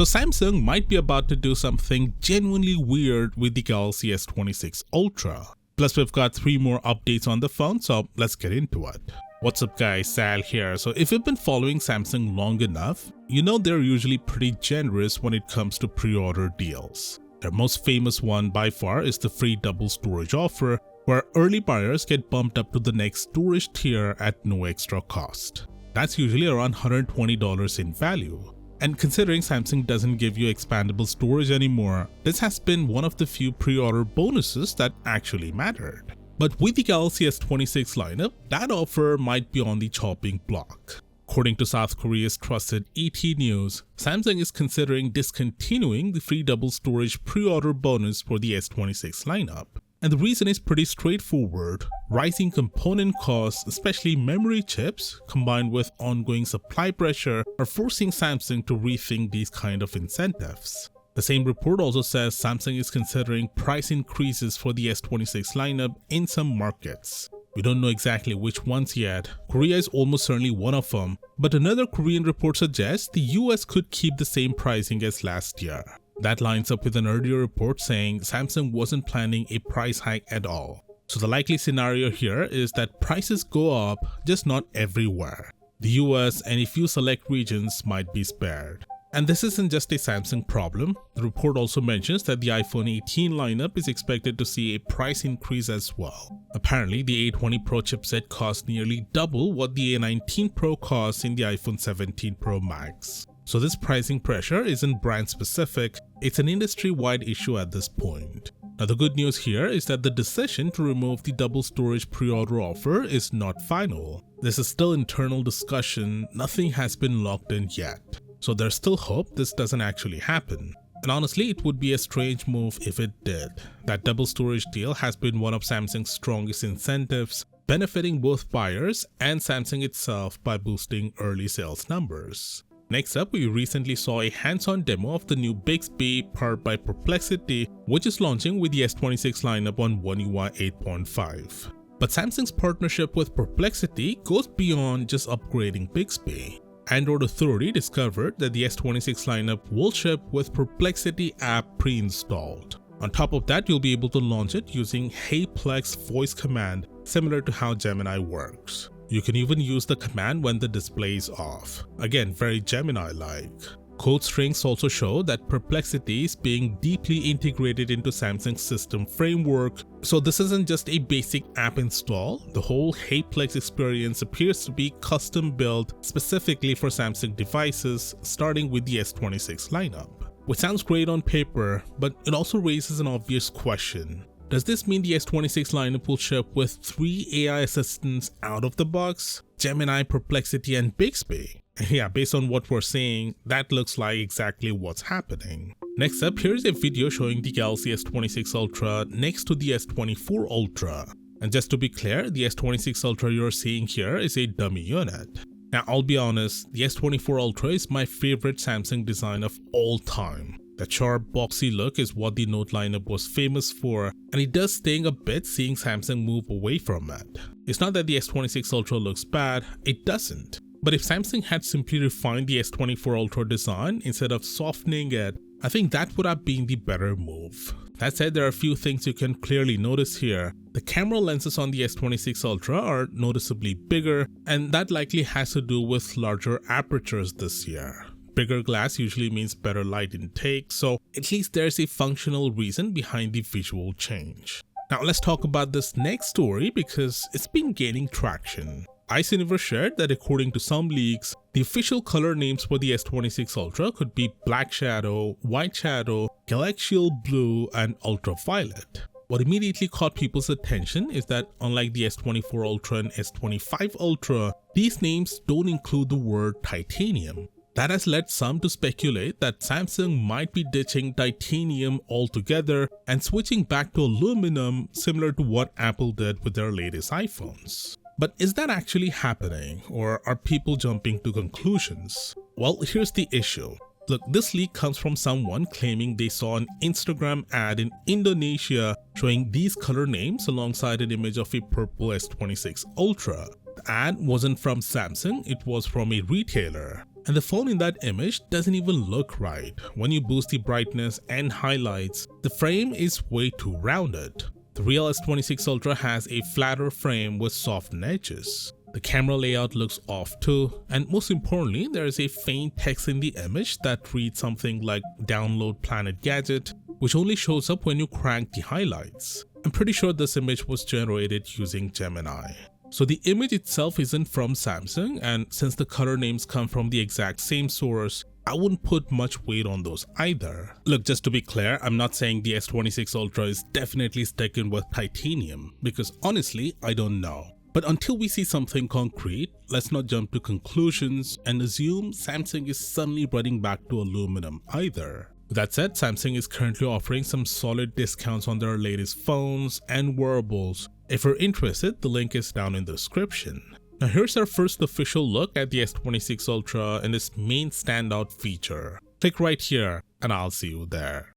So Samsung might be about to do something genuinely weird with the Galaxy S26 Ultra. Plus we've got 3 more updates on the phone, so let's get into it. What's up guys, Sal here. So if you've been following Samsung long enough, you know they're usually pretty generous when it comes to pre-order deals. Their most famous one by far is the free double storage offer, where early buyers get bumped up to the next storage tier at no extra cost. That's usually around $120 in value. And considering Samsung doesn't give you expandable storage anymore, this has been one of the few pre-order bonuses that actually mattered. But with the Galaxy S26 lineup, that offer might be on the chopping block. According to South Korea's trusted ET News, Samsung is considering discontinuing the free double storage pre-order bonus for the S26 lineup. And the reason is pretty straightforward. Rising component costs, especially memory chips, combined with ongoing supply pressure, are forcing Samsung to rethink these kind of incentives. The same report also says Samsung is considering price increases for the S26 lineup in some markets. We don't know exactly which ones yet. Korea is almost certainly one of them, but another Korean report suggests the US could keep the same pricing as last year. That lines up with an earlier report saying Samsung wasn't planning a price hike at all. So the likely scenario here is that prices go up, just not everywhere. The US and a few select regions might be spared. And this isn't just a Samsung problem. The report also mentions that the iPhone 18 lineup is expected to see a price increase as well. Apparently, the A20 Pro chipset costs nearly double what the A19 Pro costs in the iPhone 17 Pro Max. So this pricing pressure isn't brand specific, it's an industry-wide issue at this point. Now the good news here is that the decision to remove the double storage pre-order offer is not final. This is still internal discussion, nothing has been locked in yet. So there's still hope this doesn't actually happen. And honestly, it would be a strange move if it did. That double storage deal has been one of Samsung's strongest incentives, benefiting both buyers and Samsung itself by boosting early sales numbers. Next up, we recently saw a hands-on demo of the new Bixby powered by Perplexity, which is launching with the S26 lineup on One UI 8.5. But Samsung's partnership with Perplexity goes beyond just upgrading Bixby. Android Authority discovered that the S26 lineup will ship with Perplexity app pre-installed. On top of that, you'll be able to launch it using Hey Plex voice command, similar to how Gemini works. You can even use the command when the display is off. Again, very Gemini-like. Code strings also show that Perplexity is being deeply integrated into Samsung's system framework, so this isn't just a basic app install. The whole Hey Plex experience appears to be custom built specifically for Samsung devices, starting with the S26 lineup. Which sounds great on paper, but it also raises an obvious question. Does this mean the S26 lineup will ship with 3 AI assistants out of the box? Gemini, Perplexity, and Bixby? Yeah, based on what we're seeing, that looks like exactly what's happening. Next up, here's a video showing the Galaxy S26 Ultra next to the S24 Ultra. And just to be clear, the S26 Ultra you're seeing here is a dummy unit. Now, I'll be honest, the S24 Ultra is my favorite Samsung design of all time. That sharp, boxy look is what the Note lineup was famous for, and it does sting a bit seeing Samsung move away from it. It's not that the S26 Ultra looks bad, it doesn't. But if Samsung had simply refined the S24 Ultra design instead of softening it, I think that would have been the better move. That said, there are a few things you can clearly notice here. The camera lenses on the S26 Ultra are noticeably bigger, and that likely has to do with larger apertures this year. Bigger glass usually means better light intake, so at least there's a functional reason behind the visual change. Now let's talk about this next story because it's been gaining traction. iCiniverse shared that according to some leaks, the official color names for the S26 Ultra could be Black Shadow, White Shadow, Galaxial Blue, and Ultraviolet. What immediately caught people's attention is that unlike the S24 Ultra and S25 Ultra, these names don't include the word titanium. That has led some to speculate that Samsung might be ditching titanium altogether and switching back to aluminum, similar to what Apple did with their latest iPhones. But is that actually happening, or are people jumping to conclusions? Well, here's the issue. Look, this leak comes from someone claiming they saw an Instagram ad in Indonesia showing these color names alongside an image of a purple S26 Ultra. The ad wasn't from Samsung, it was from a retailer. And the phone in that image doesn't even look right. When you boost the brightness and highlights, the frame is way too rounded. The real S26 Ultra has a flatter frame with softened edges. The camera layout looks off too, and most importantly, there is a faint text in the image that reads something like "Download Planet Gadget," which only shows up when you crank the highlights. I'm pretty sure this image was generated using Gemini. So the image itself isn't from Samsung, and since the color names come from the exact same source, I wouldn't put much weight on those either. Look, just to be clear, I'm not saying the S26 Ultra is definitely sticking with titanium, because honestly, I don't know. But until we see something concrete, let's not jump to conclusions and assume Samsung is suddenly running back to aluminum either. With that said, Samsung is currently offering some solid discounts on their latest phones and wearables. If you're interested, the link is down in the description. Now here's our first official look at the S26 Ultra and its main standout feature. Click right here and I'll see you there.